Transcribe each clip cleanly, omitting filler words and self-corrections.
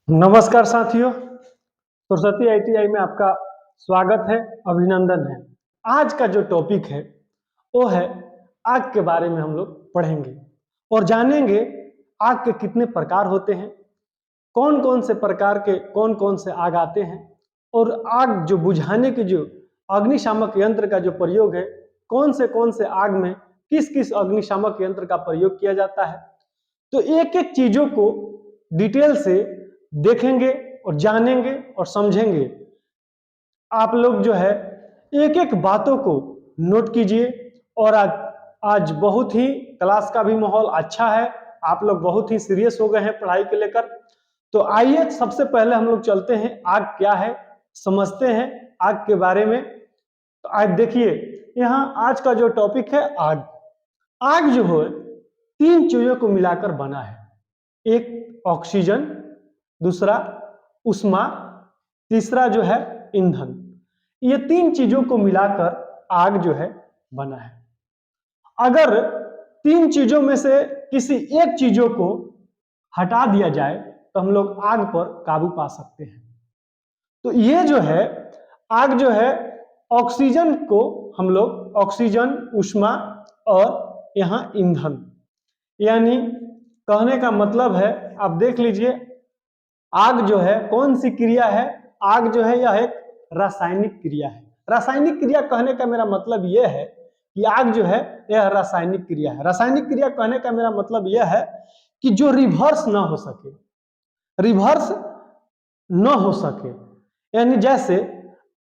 नमस्कार साथियों, सरस्वती आईटीआई में आपका स्वागत है, अभिनंदन है। आज का जो टॉपिक है वो है आग के बारे में हम लोग पढ़ेंगे और जानेंगे आग के कितने प्रकार होते हैं, कौन कौन से प्रकार के कौन कौन से आग आते हैं और आग जो बुझाने के जो अग्निशामक यंत्र का जो प्रयोग है, कौन से आग में किस किस अग्निशामक यंत्र का प्रयोग किया जाता है। तो एक एक चीजों को डिटेल से देखेंगे और जानेंगे और समझेंगे। आप लोग जो है एक एक बातों को नोट कीजिए और आज बहुत ही क्लास का भी माहौल अच्छा है, आप लोग बहुत ही सीरियस हो गए हैं पढ़ाई को लेकर। तो आइए सबसे पहले हम लोग चलते हैं आग क्या है, समझते हैं आग के बारे में। तो आज देखिए यहाँ आज का जो टॉपिक है आग। आग जो है तीन चीजों को मिलाकर बना है, एक ऑक्सीजन, दूसरा उष्मा, तीसरा जो है ईंधन। ये तीन चीजों को मिलाकर आग जो है बना है। अगर तीन चीजों में से किसी एक चीजों को हटा दिया जाए तो हम लोग आग पर काबू पा सकते हैं। तो ये जो है आग जो है ऑक्सीजन को हम लोग ऑक्सीजन, उष्मा और यहाँ ईंधन, यानी कहने का मतलब है आप देख लीजिए आग जो है कौन सी क्रिया है। आग जो है यह एक रासायनिक क्रिया है। रासायनिक क्रिया कहने का मेरा मतलब यह है कि आग जो है यह रासायनिक क्रिया है। रासायनिक क्रिया कहने का मेरा मतलब यह है कि जो रिवर्स ना हो सके, रिवर्स न हो सके, यानी जैसे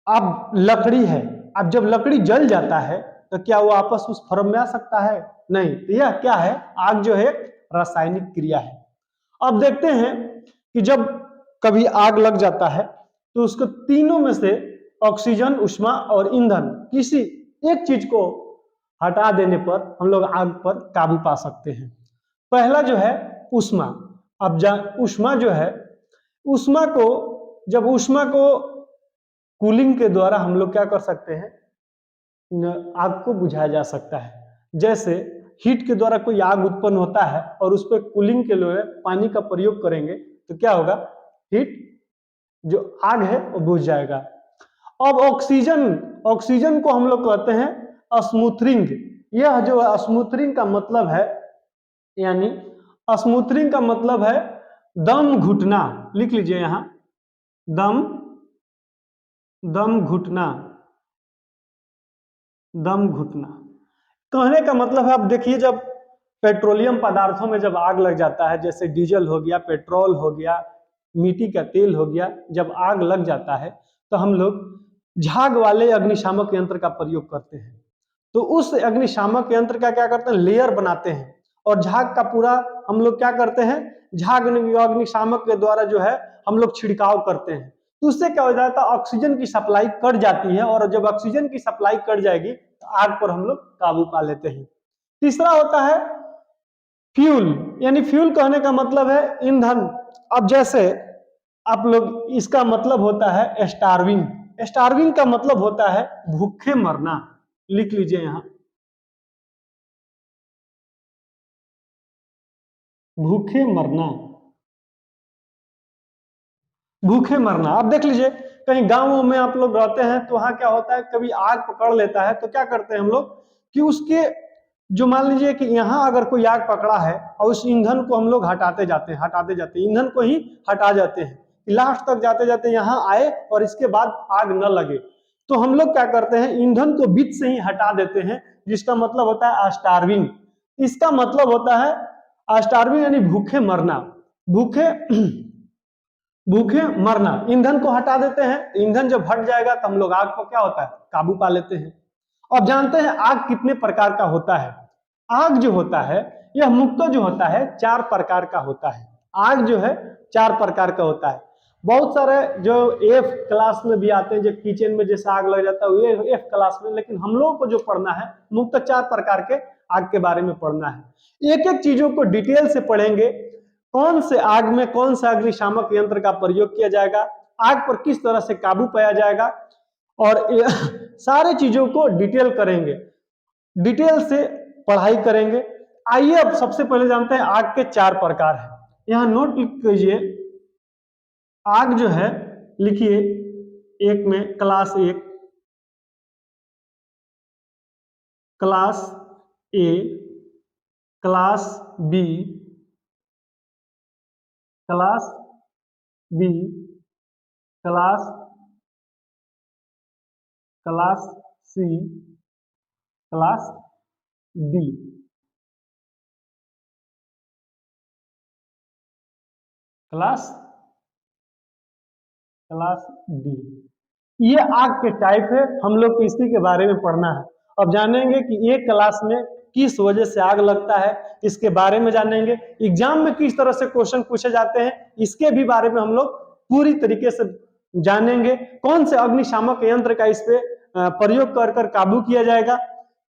अब लकड़ी है, अब जब लकड़ी जल जाता है तो क्या वो वापस उस फॉर्म में आ सकता है? नहीं। तो यह क्या है? आग जो है रासायनिक क्रिया है। अब देखते हैं कि जब कभी आग लग जाता है तो उसको तीनों में से ऑक्सीजन, उष्मा और ईंधन किसी एक चीज को हटा देने पर हम लोग आग पर काबू पा सकते हैं। पहला जो है उष्मा। अब उष्मा जो है, उष्मा को जब उष्मा को कूलिंग के द्वारा हम लोग क्या कर सकते हैं, आग को बुझाया जा सकता है। जैसे हीट के द्वारा कोई आग उत्पन्न होता है और उस पर कूलिंग के लिए पानी का प्रयोग करेंगे तो क्या होगा, हीट जो आग है वो बुझ जाएगा। अब ऑक्सीजन, ऑक्सीजन को हम लोग कहते हैं स्मूथरिंग। यह जो स्मूथरिंग का मतलब है, यानी स्मूथरिंग का मतलब है दम घुटना। लिख लीजिए यहां, दम, दम घुटना, दम घुटना। कहने का मतलब है, अब देखिए जब पेट्रोलियम पदार्थों में जब आग लग जाता है, जैसे डीजल हो गया, पेट्रोल हो गया, मिट्टी का तेल हो गया, जब आग लग जाता है तो हम लोग झाग वाले अग्निशामक यंत्र का प्रयोग करते हैं। तो उस अग्निशामक यंत्र का क्या करते हैं, लेयर बनाते हैं और झाग का पूरा हम लोग क्या करते हैं, झाग अग्निशामक के द्वारा जो है हम लोग छिड़काव करते हैं। तो उससे क्या हो जाता है, ऑक्सीजन की सप्लाई कट जाती है और जब ऑक्सीजन की सप्लाई कट जाएगी तो आग पर हम लोग काबू पा लेते हैं। तीसरा होता है फ्यूल, यानी फ्यूल कहने का मतलब है ईंधन। अब जैसे आप लोग, इसका मतलब होता है स्टार्विंग। स्टार्विंग का मतलब होता है भूखे मरना। लिख लीजिए यहां, भूखे मरना, भूखे मरना। अब देख लीजिए कहीं गांवों में आप लोग रहते हैं तो वहां क्या होता है, कभी आग पकड़ लेता है तो क्या करते हैं हम लोग कि उसके जो मान लीजिए कि यहाँ अगर कोई आग पकड़ा है और उस ईंधन को हम लोग हटाते जाते हैं, हटाते जाते हैं, ईंधन को ही हटा जाते हैं, लास्ट तक जाते जाते यहाँ आए और इसके बाद आग न लगे तो हम लोग क्या करते हैं, ईंधन को बीच से ही हटा देते हैं, जिसका मतलब होता है स्टार्विंग। इसका मतलब होता है स्टार्विंग यानी भूखे मरना। भूखे भूखे मरना, ईंधन को हटा देते हैं, ईंधन जब हट जाएगा तो हम लोग आग को क्या होता है, काबू पा लेते हैं। अब जानते हैं आग कितने प्रकार का होता है। आग जो होता है यह मुख्यतः जो होता है चार प्रकार का होता है। आग जो है चार प्रकार का होता है। बहुत सारे जो एफ क्लास में भी आते हैं, जो किचन में जैसे आग लग जाता है ये एफ क्लास में, लेकिन हम लोगों को जो पढ़ना है मुख्यतः चार प्रकार के आग के बारे में पढ़ना है। एक एक चीजों को डिटेल से पढ़ेंगे, कौन से आग में कौन सा अग्निशामक यंत्र का प्रयोग किया जाएगा, आग पर किस तरह से काबू पाया जाएगा, और सारे चीजों को डिटेल करेंगे, डिटेल से पढ़ाई करेंगे। आइए अब सबसे पहले जानते हैं आग के चार प्रकार हैं। यहां नोट कीजिए, आग जो है लिखिए, एक में क्लास एक, class A, class B, class B, class class C, class D. Class class D, ये आग के टाइप है, हम लोग को इसी के बारे में पढ़ना है। अब जानेंगे कि एक क्लास में किस वजह से आग लगता है, इसके बारे में जानेंगे। एग्जाम में किस तरह से क्वेश्चन पूछे जाते हैं, इसके भी बारे में हम लोग पूरी तरीके से जानेंगे। कौन से अग्निशामक यंत्र का इस पे प्रयोग कर कर काबू किया जाएगा।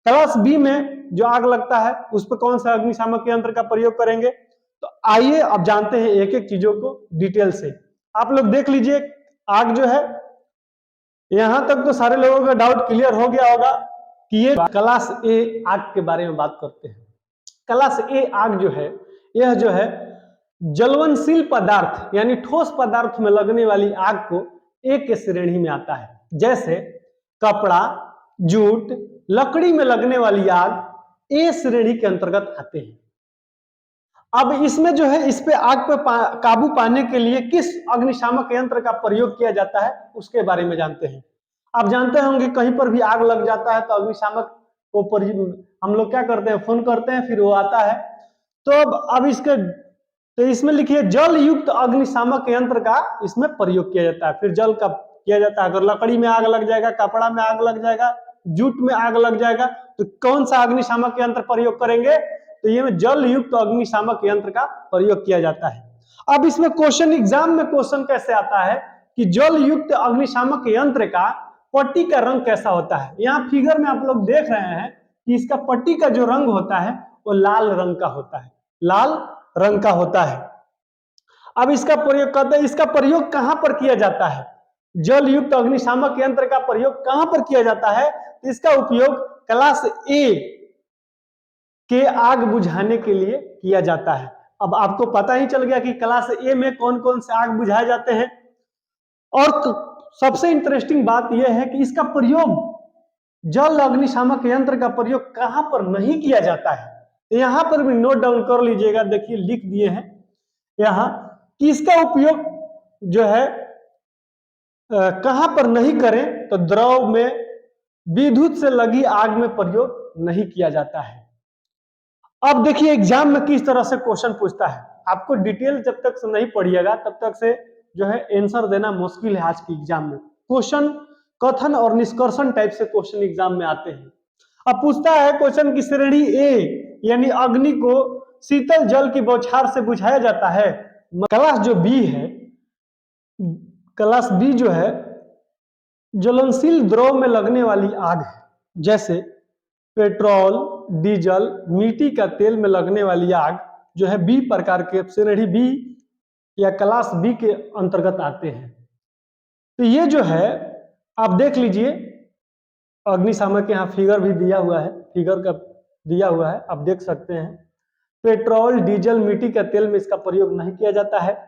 क्लास बी में जो आग लगता है उस पर कौन सा अग्निशामक यंत्र का प्रयोग करेंगे। तो आइए अब जानते हैं एक एक चीजों को डिटेल से। आप लोग देख लीजिए, आग जो है, यहां तक तो सारे लोगों का डाउट क्लियर हो गया होगा कि ये क्लास ए आग के बारे में बात करते हैं। क्लास ए आग जो है, यह जो है ज्वलनशील पदार्थ यानी ठोस पदार्थ में लगने वाली आग को ए के श्रेणी में आता है। जैसे कपड़ा, जूट, लकड़ी में लगने वाली आग ए श्रेणी के अंतर्गत आते हैं। अब इसमें जो है, इस पे आग पे काबू पाने के लिए किस अग्निशामक यंत्र का प्रयोग किया जाता है उसके बारे में जानते हैं। आप जानते होंगे कहीं पर भी आग लग जाता है तो अग्निशामक को हम लोग क्या करते हैं, फोन करते हैं, फिर वो आता है। तो अब इसके, तो इसमें लिखिए जल युक्त अग्निशामक यंत्र का इसमें प्रयोग किया जाता है। फिर जल का किया जाता है। अगर लकड़ी में आग लग जाएगा, कपड़ा में आग लग जाएगा, जूट में आग लग जाएगा, तो कौन सा अग्निशामक यंत्र प्रयोग करेंगे, तो ये में जल युक्त अग्निशामक यंत्र का प्रयोग किया जाता है। अब इसमें क्वेश्चन, एग्जाम में क्वेश्चन कैसे आता है कि जल युक्त अग्निशामक यंत्र का पट्टी का रंग कैसा होता है। यहाँ फिगर में आप लोग देख रहे हैं कि इसका पट्टी का जो रंग होता है वो लाल रंग का होता है, लाल रंग का होता है। अब इसका प्रयोग करते हैं, इसका प्रयोग कहां पर किया जाता है, जल युक्त अग्निशामक यंत्र का प्रयोग कहां पर किया जाता है। तो इसका उपयोग क्लास ए के आग बुझाने के लिए किया जाता है। अब आपको पता ही चल गया कि क्लास ए में कौन कौन से आग बुझाए जाते हैं। और सबसे इंटरेस्टिंग बात यह है कि इसका प्रयोग, जल अग्निशामक यंत्र का प्रयोग कहां पर नहीं किया जाता है। यहां पर भी नोट डाउन कर लीजिएगा, देखिए लिख दिए हैं यहां कि इसका उपयोग जो है कहां पर नहीं करें, तो द्रव में विद्युत से लगी आग में प्रयोग नहीं किया जाता है। अब देखिए एग्जाम में किस तरह से क्वेश्चन पूछता है। आपको डिटेल जब तक से नहीं पढ़िएगा तब तक से जो है आंसर देना मुश्किल है। आज की एग्जाम में क्वेश्चन कथन और निष्कर्षण टाइप से क्वेश्चन एग्जाम में आते हैं। अब पूछता है क्वेश्चन की श्रेणी ए यानी अग्नि को शीतल जल की बौछार से बुझाया जाता है। क्लास जो बी है, क्लास बी जो है ज्वलनशील द्रव में लगने वाली आग है। जैसे पेट्रोल, डीजल, मिट्टी का तेल में लगने वाली आग जो है बी प्रकार के, श्रेणी बी या क्लास बी के अंतर्गत आते हैं। तो ये जो है आप देख लीजिए, अग्निशामक यहाँ फिगर भी दिया हुआ है, फिगर का दिया हुआ है, आप देख सकते हैं। पेट्रोल, डीजल, मिट्टी का तेल में इसका प्रयोग नहीं किया जाता है।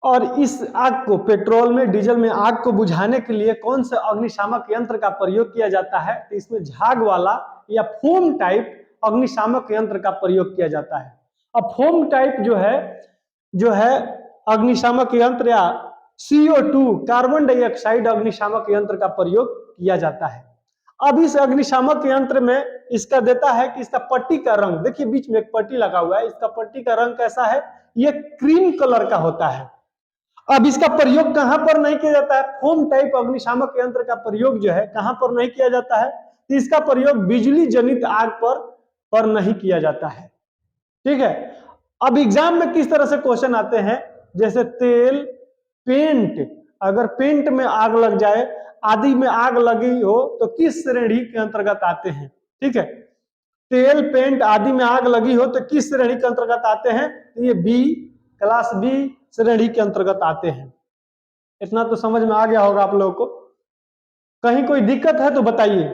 और इस आग को, पेट्रोल में, डीजल में आग को बुझाने के लिए कौन से अग्निशामक यंत्र का प्रयोग किया जाता है, तो इसमें झाग वाला या फोम टाइप अग्निशामक यंत्र का प्रयोग किया जाता है। अब फोम टाइप जो है अग्निशामक यंत्र या CO2 कार्बन डाइऑक्साइड अग्निशामक यंत्र का प्रयोग किया जाता है। अब इस अग्निशामक यंत्र में इसका देता है कि इसका पट्टी का रंग, देखिए बीच में एक पट्टी लगा हुआ है, इसका पट्टी का रंग कैसा है, ये क्रीम कलर का होता है। अब इसका प्रयोग कहां पर नहीं किया जाता है, फोम टाइप अग्निशामक यंत्र का प्रयोग जो है कहां पर नहीं किया जाता है, तो इसका प्रयोग बिजली जनित आग पर नहीं किया जाता है। ठीक है। अब एग्जाम में किस तरह से क्वेश्चन आते हैं, जैसे तेल, पेंट, अगर पेंट में आग लग जाए, आदि में आग लगी हो तो किस श्रेणी के अंतर्गत आते हैं। ठीक है, तेल, पेंट आदि में आग लगी हो तो किस श्रेणी के अंतर्गत आते हैं, तो ये बी, क्लास बी श्रेणी के अंतर्गत आते हैं। इतना तो समझ में आ गया होगा आप लोगों को। कहीं कोई दिक्कत है तो बताइए।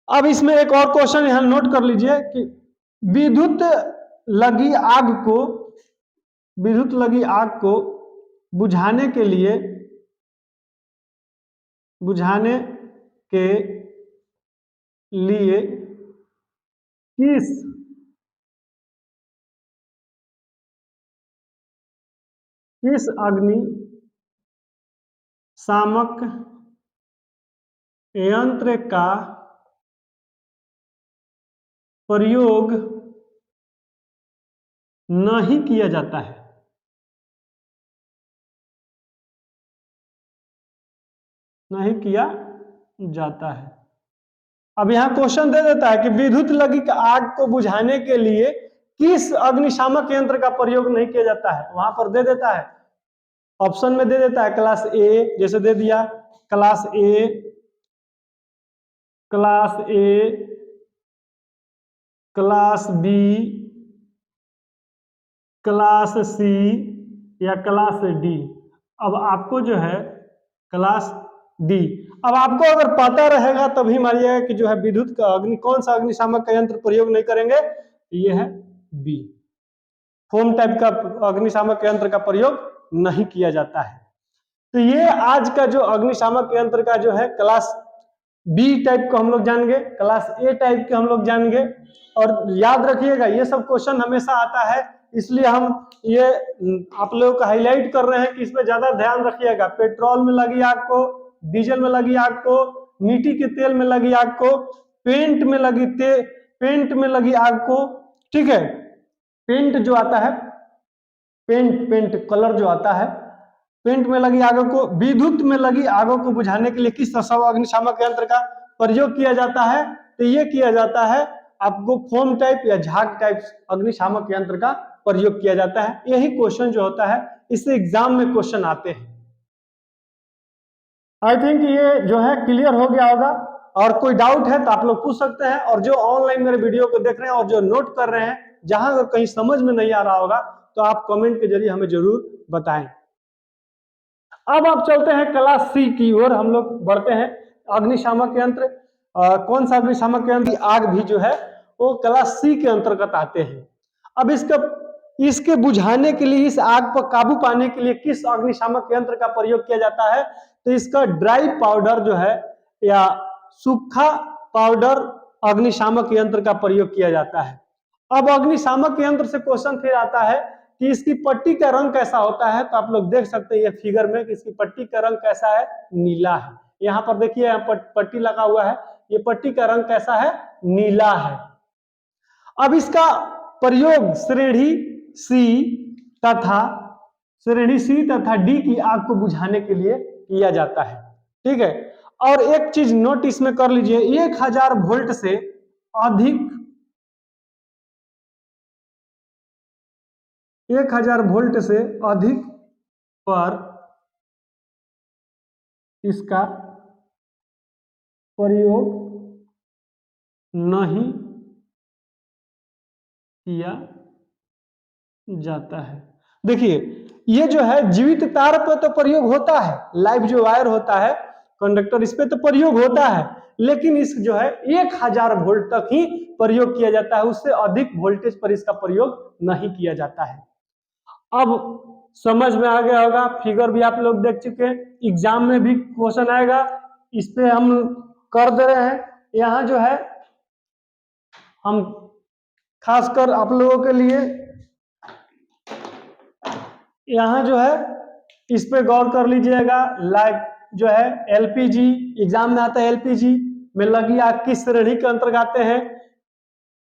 अब इसमें एक और क्वेश्चन यहां नोट कर लीजिए कि विद्युत लगी आग को विद्युत लगी आग को बुझाने के लिए किस अग्निशामक यंत्र का प्रयोग नहीं किया जाता है। नहीं किया जाता है। अब यहां क्वेश्चन दे देता है कि विद्युत लगी आग को बुझाने के लिए किस अग्निशामक यंत्र का प्रयोग नहीं किया जाता है। वहां पर दे देता है, ऑप्शन में दे देता है क्लास ए, जैसे दे दिया class A, class B, class C या क्लास डी। अब आपको जो है क्लास डी। अब आपको अगर पता रहेगा तभी मानिएगा कि जो है विद्युत का कौन सा अग्निशामक का यंत्र प्रयोग नहीं करेंगे, ये है बी। फोम टाइप का अग्निशामक यंत्र का प्रयोग नहीं किया जाता है। तो ये आज का जो अग्निशामक यंत्र का जो है क्लास बी टाइप को हम लोग जानेंगे, क्लास ए टाइप के हम लोग जानेंगे। और याद रखिएगा ये सब क्वेश्चन हमेशा आता है, इसलिए हम ये आप लोगों को हाईलाइट कर रहे हैं कि इसमें ज्यादा ध्यान रखिएगा। पेट्रोल में लगी आग को, डीजल में लगी आग को, मिट्टी के तेल में लगी आग को, पेंट में लगी आग को, ठीक है। पेंट जो आता है, पेंट कलर जो आता है, पेंट में लगी आगों को, विद्युत में लगी आगों को बुझाने के लिए किस अग्निशामक यंत्र का प्रयोग किया जाता है। तो ये किया जाता है आपको फोम टाइप या झाग टाइप अग्निशामक यंत्र का प्रयोग किया जाता है। यही क्वेश्चन जो होता है इससे एग्जाम में क्वेश्चन आते हैं। आई थिंक ये जो है क्लियर हो गया होगा। और कोई डाउट है तो आप लोग पूछ सकते हैं। और जो ऑनलाइन मेरे वीडियो को देख रहे हैं और जो नोट कर रहे हैं, जहां अगर कहीं समझ में नहीं आ रहा होगा तो आप कमेंट के जरिए हमें जरूर बताएं। अब आप चलते हैं क्लास सी की ओर, हम लोग बढ़ते हैं। अग्निशामक यंत्र कौन सा अग्निशामक यंत्र, आग भी जो है वो क्लास सी के अंतर्गत आते हैं। अब इसके बुझाने के लिए, इस आग पर काबू पाने के लिए किस अग्निशामक यंत्र का प्रयोग किया जाता है। तो इसका ड्राई पाउडर जो है या सूखा पाउडर अग्निशामक यंत्र का प्रयोग किया जाता है। अब अग्निशामक यंत्र से क्वेश्चन फिर आता है कि इसकी पट्टी का रंग कैसा होता है। तो आप लोग देख सकते हैं ये फिगर में कि इसकी पट्टी का रंग कैसा है, नीला है। यहाँ पर देखिए, यहाँ पर पट्टी लगा हुआ है, ये पट्टी का रंग कैसा है, नीला है। अब इसका प्रयोग श्रेणी सी तथा डी की आग को बुझाने के लिए किया जाता है, ठीक है। और एक चीज नोट इसमें कर लीजिए, 1000 वोल्ट से अधिक 1000 वोल्ट से अधिक पर इसका प्रयोग नहीं किया जाता है। देखिए ये जो है जीवित तार पर तो प्रयोग होता है, लाइव जो वायर होता है कंडक्टर, इस पे तो प्रयोग होता है, लेकिन इस जो है 1000 वोल्ट तक ही प्रयोग किया जाता है, उससे अधिक वोल्टेज पर इसका प्रयोग नहीं किया जाता है। अब समझ में आ गया होगा, फिगर भी आप लोग देख चुके हैं, एग्जाम में भी क्वेश्चन आएगा, इस पे हम कर दे रहे हैं। यहाँ जो है हम खासकर आप लोगों के लिए यहाँ जो है इस पे गौर कर लीजिएगा। लाइव जो है एलपीजी, एग्जाम में आता है एलपीजी में लगी आग किस श्रेणी के अंतर्गत आते हैं,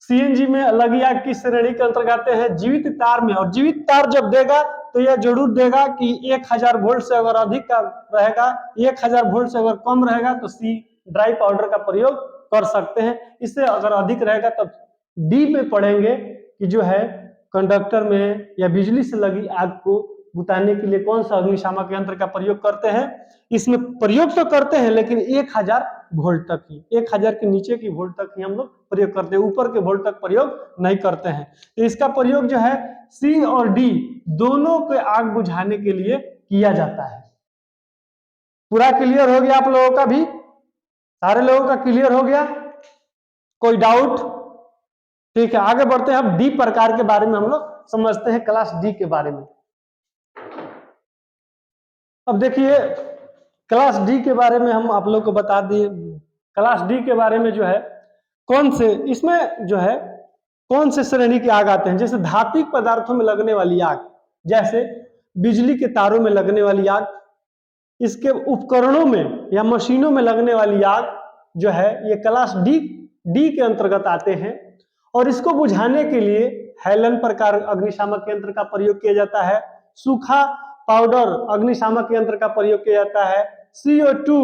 सीएनजी में लगी आग किस श्रेणी के अंतर्गत आते हैं, जीवित तार में। और जीवित तार जब देगा तो यह जरूर देगा कि 1000 वोल्ट से अगर अधिक का रहेगा, 1000 वोल्ट से अगर कम रहेगा तो सी ड्राई पाउडर का प्रयोग कर सकते हैं। इससे अगर अधिक रहेगा तब डी में पढ़ेंगे कि जो है कंडक्टर में या बिजली से लगी आग को बुझाने के लिए कौन सा अग्निशामक यंत्र का प्रयोग करते हैं। इसमें प्रयोग तो करते हैं लेकिन 1000 वोल्ट तक ही, 1000 के नीचे की वोल्ट तक ही हम लोग प्रयोग करते हैं, ऊपर के वोल्ट तक प्रयोग नहीं करते हैं। तो इसका प्रयोग जो है सी और डी दोनों के आग बुझाने के लिए किया जाता है। पूरा क्लियर हो गया आप लोगों का भी, सारे लोगों का क्लियर हो गया, कोई डाउट? ठीक है, आगे बढ़ते हैं। अब डी प्रकार के बारे में हम लोग समझते हैं क्लास डी के बारे में। अब देखिए क्लास डी के बारे में हम आप लोग को बता दिए। क्लास डी के बारे में जो है कौन से इसमें जो है कौन से श्रेणी के आग आते हैं, जैसे धात्विक पदार्थों में लगने वाली आग, जैसे बिजली के तारों में लगने वाली आग, इसके उपकरणों में या मशीनों में लगने वाली आग जो है ये क्लास डी के अंतर्गत आते हैं। और इसको बुझाने के लिए हेलन प्रकार अग्निशामक यंत्र का प्रयोग किया जाता है, सूखा पाउडर अग्निशामक यंत्र का प्रयोग किया जाता है, CO2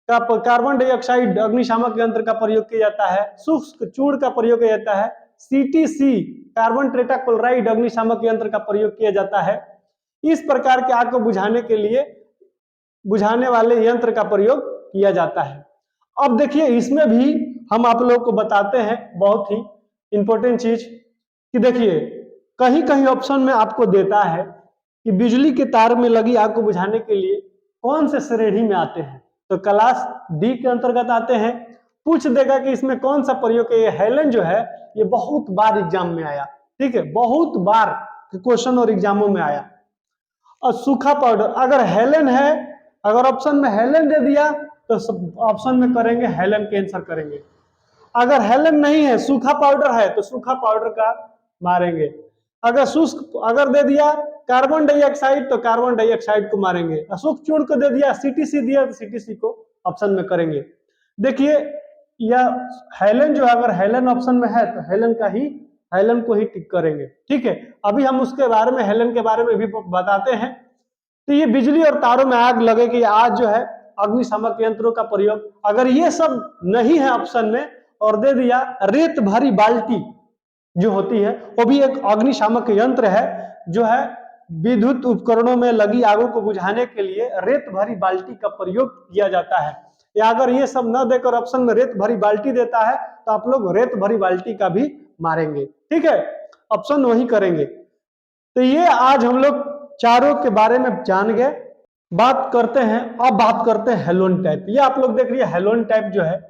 का कार्बन डाइऑक्साइड अग्निशामक यंत्र का प्रयोग किया जाता है, शुष्क चूर्ण का प्रयोग किया जाता है, CTC कार्बन टेट्राक्लोराइड अग्निशामक यंत्र का प्रयोग किया जाता है। इस प्रकार के आग को बुझाने के लिए बुझाने वाले यंत्र का प्रयोग किया जाता है। अब देखिए इसमें भी हम आप लोगों को बताते हैं बहुत ही इंपॉर्टेंट चीज कि देखिए कहीं कहीं ऑप्शन में आपको देता है कि बिजली के तार में लगी आग को बुझाने के लिए कौन से श्रेणी में आते हैं, तो क्लास डी के अंतर्गत आते हैं। पूछ देगा कि इसमें कौन सा प्रयोग है। हेलन जो है ये बहुत बार एग्जाम में आया, ठीक है, बहुत बार क्वेश्चन और एग्जामों में आया। और सूखा पाउडर अगर हेलन है, अगर ऑप्शन में हेलन दे दिया तो ऑप्शन में करेंगे हेलन के आंसर करेंगे। अगर हेलन नहीं है सूखा पाउडर है तो सूखा पाउडर का मारेंगे। अगर शुष्क अगर दे दिया कार्बन डाइऑक्साइड तो कार्बन डाइऑक्साइड को मारेंगे। अशोक चूर्ण को दे दिया, CTC दिया तो CTC को ऑप्शन में करेंगे। देखिए यह हेलन जो अगर हेलन ऑप्शन में है तो हेलन को ही टिक करेंगे, ठीक है। अभी हम उसके बारे में हेलन के बारे में भी बताते हैं। तो ये बिजली और तारों में आग लगे कि आज जो है अग्निशामक यंत्रों का प्रयोग, अगर ये सब नहीं है ऑप्शन में और दे दिया रेत भरी बाल्टी जो होती है वो भी एक अग्निशामक यंत्र है, जो है विद्युत उपकरणों में लगी आगों को बुझाने के लिए रेत भरी बाल्टी का प्रयोग किया जाता है। या अगर ये सब न देकर ऑप्शन में रेत भरी बाल्टी देता है तो आप लोग रेत भरी बाल्टी का भी मारेंगे, ठीक है, ऑप्शन वही करेंगे। तो ये आज हम लोग चारों के बारे में जान गए। बात करते हैं, अब बात करते हैं हेलोन टाइप। ये आप लोग देख रही है हेलोन टाइप जो है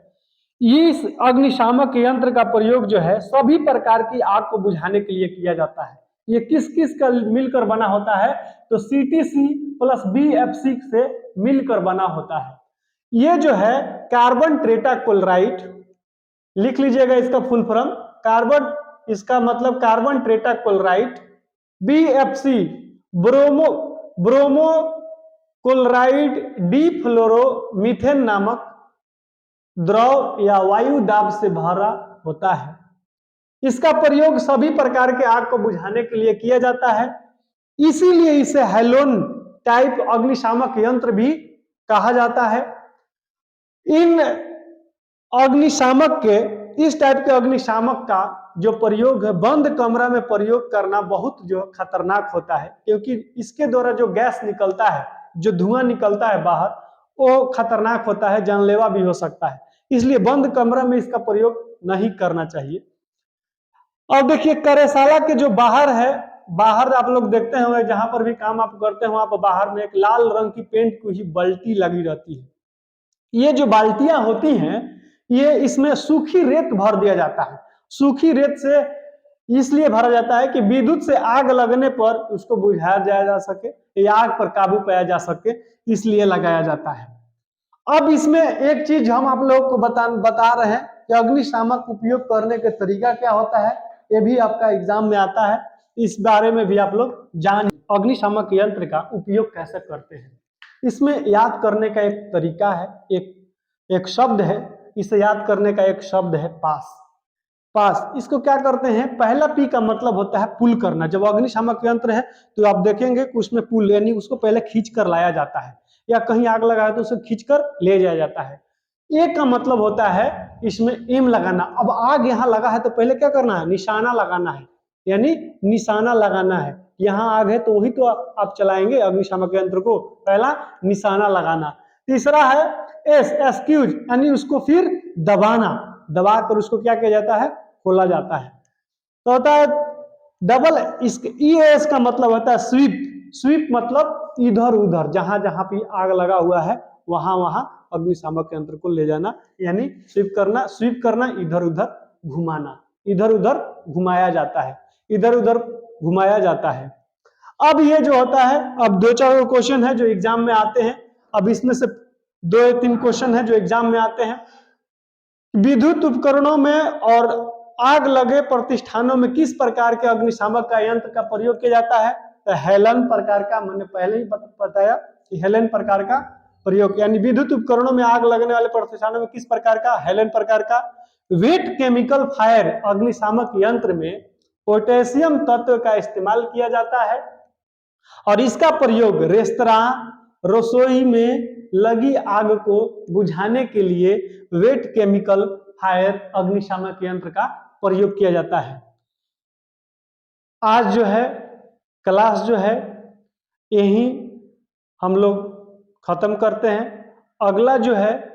ये इस अग्निशामक यंत्र का प्रयोग जो है सभी प्रकार की आग को बुझाने के लिए किया जाता है। ये किस किस का मिलकर बना होता है, तो CTC प्लस BF6 से मिलकर बना होता है। ये जो है कार्बन टेट्राक्लोराइड, लिख लीजिएगा इसका फुल फॉर्म, कार्बन इसका मतलब carbon tetrachloride, BF6 bromo chloride difluoromethane नामक द्रव या वायु दाब से भरा होता है। इसका प्रयोग सभी प्रकार के आग को बुझाने के लिए किया जाता है, इसीलिए इसे हेलोन टाइप अग्निशामक यंत्र भी कहा जाता है। इन अग्निशामक के इस टाइप के अग्निशामक का जो प्रयोग है बंद कमरा में प्रयोग करना बहुत जो खतरनाक होता है, क्योंकि इसके द्वारा जो गैस निकलता है, जो धुआं निकलता है बाहर, वो खतरनाक होता है, जानलेवा भी हो सकता है। इसलिए बंद कमरा में इसका प्रयोग नहीं करना चाहिए। और देखिए कार्यशाला के जो बाहर है, बाहर आप लोग देखते होंगे जहां पर भी काम आप करते हैं वहां पर बाहर में एक लाल रंग की पेंट की ही बाल्टी लगी रहती है। ये जो बाल्टियां होती हैं ये इसमें सूखी रेत भर दिया जाता है। सूखी रेत से इसलिए भरा जाता है कि विद्युत से आग लगने पर उसको बुझाया जा सके या आग पर काबू पाया जा सके, इसलिए लगाया जाता है। अब इसमें एक चीज हम आप लोगों को बता रहे हैं कि अग्निशामक उपयोग करने के तरीका क्या होता है, ये भी आपका एग्जाम में आता है, इस बारे में भी आप लोग जान। अग्निशामक यंत्र का उपयोग कैसे करते हैं, इसमें याद करने का एक तरीका है, एक शब्द है, इसे याद करने का एक शब्द है पास। पास इसको क्या करते हैं, पहला पी का मतलब होता है पुल करना। जब अग्निशामक यंत्र है तो आप देखेंगे कि उसमें पुल यानी उसको पहले खींच कर लाया जाता है, या कहीं आग लगा है तो उसे खींचकर ले जाया जाता है। ए का मतलब होता है इसमें एम लगाना। अब आग यहाँ लगा है तो पहले क्या करना है, निशाना लगाना है, यानी निशाना लगाना है। यहाँ आग है तो वही तो आप चलाएंगे अग्निशामक यंत्र को, पहला निशाना लगाना। तीसरा है एस, एक्सक्यूज, यानी उसको फिर दबाना, दबाकर उसको क्या किया जाता है, खोला जाता है। तो होता है डबल, इसके ES का मतलब होता है स्वीप। स्वीप मतलब इधर उधर जहां जहां भी आग लगा हुआ है वहां वहां अग्निशामक यंत्र को ले जाना, यानी स्वीप करना। स्वीप करना इधर उधर घुमाना, इधर उधर घुमाया जाता है। इधर उधर घुमाया जाता है। अब ये जो होता है, अब 2-4 क्वेश्चन है जो एग्जाम में आते हैं। अब इसमें से 2-3 क्वेश्चन है जो एग्जाम में आते हैं। विद्युत उपकरणों में और आग लगे प्रतिष्ठानों में किस प्रकार के अग्निशामक का यंत्र का प्रयोग किया जाता है? तो हेलन प्रकार का, मैंने पहले ही बताया कि हेलन प्रकार का प्रयोग, यानी विद्युत उपकरणों में आग लगने वाले प्रतिष्ठानों में किस प्रकार का? हेलन प्रकार का। वेट केमिकल फायर अग्निशामक यंत्र में पोटेशियम तत्व का इस्तेमाल किया जाता है और इसका प्रयोग रेस्तरां, रसोई में लगी आग को बुझाने के लिए वेट केमिकल फायर अग्निशामक यंत्र का प्रयोग किया जाता है। आज जो है क्लास जो है यही हम लोग खत्म करते हैं। अगला जो है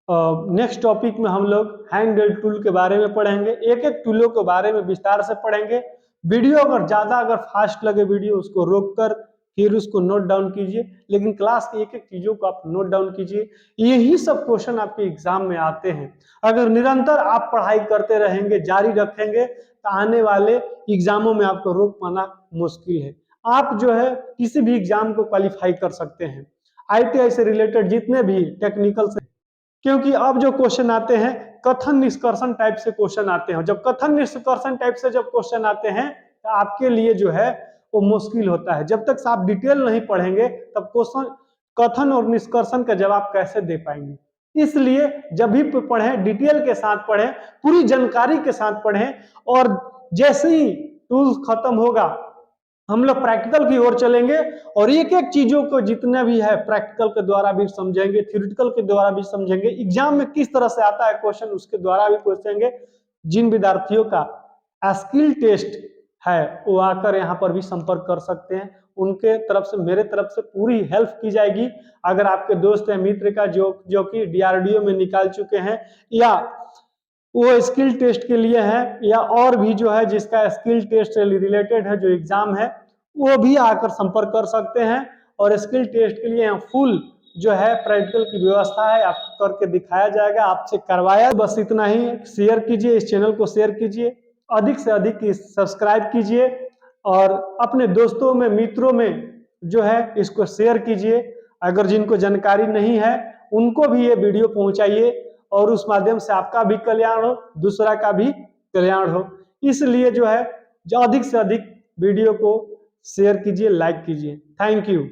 नेक्स्ट टॉपिक में हम लोग हैंड ड्रिल टूल के बारे में पढ़ेंगे। एक एक टूलों के बारे में विस्तार से पढ़ेंगे। वीडियो अगर फास्ट लगे वीडियो, उसको रोककर फिर उसको नोट डाउन कीजिए, लेकिन क्लास की एक एक चीजों को आप नोट डाउन कीजिए। यही सब क्वेश्चन आपके एग्जाम में आते हैं। अगर निरंतर आप पढ़ाई करते रहेंगे, जारी रखेंगे, तो आने वाले एग्जामों में आपको रोक पाना मुश्किल है। आप जो है किसी भी एग्जाम को क्वालिफाई कर सकते हैं, ITI से रिलेटेड जितने भी टेक्निकल से, क्योंकि अब जो क्वेश्चन आते हैं कथन निष्कर्षण टाइप से क्वेश्चन आते हैं। जब कथन निष्कर्षण टाइप से जब क्वेश्चन आते हैं तो आपके लिए जो है वो मुश्किल होता है। जब तक आप डिटेल नहीं पढ़ेंगे तब क्वेश्चन कथन और निष्कर्षण का जवाब कैसे दे पाएंगे। इसलिए जब भी पढ़ें डिटेल के साथ पढ़ें, पूरी जानकारी के साथ पढ़ें, और जैसे ही टूल्स खत्म होगा हम लोग प्रैक्टिकल की ओर चलेंगे और एक एक चीजों को जितने भी है प्रैक्टिकल के द्वारा भी समझेंगे, थ्योरेटिकल के द्वारा भी समझेंगे, एग्जाम में किस तरह से आता है क्वेश्चन उसके द्वारा भी पूछेंगे। जिन विद्यार्थियों का स्किल टेस्ट है वो आकर यहाँ पर भी संपर्क कर सकते हैं। उनके तरफ से, मेरे तरफ से पूरी हेल्प की जाएगी। अगर आपके दोस्त या मित्र का जो कि DRDO में निकाल चुके हैं, या वो स्किल टेस्ट के लिए है, या और भी जो है जिसका स्किल टेस्ट से रिलेटेड है जो एग्जाम है, वो भी आकर संपर्क कर सकते हैं। और स्किल टेस्ट के लिए फुल जो है प्रैक्टिकल की व्यवस्था है, आपको करके दिखाया जाएगा, आपसे करवाया। बस इतना ही। शेयर कीजिए, इस चैनल को शेयर कीजिए, अधिक से अधिक सब्सक्राइब कीजिए और अपने दोस्तों में, मित्रों में जो है इसको शेयर कीजिए। अगर जिनको जानकारी नहीं है उनको भी ये वीडियो पहुंचाइए और उस माध्यम से आपका भी कल्याण हो, दूसरा का भी कल्याण हो। इसलिए जो है जो अधिक से अधिक वीडियो को शेयर कीजिए, लाइक कीजिए। Thank you.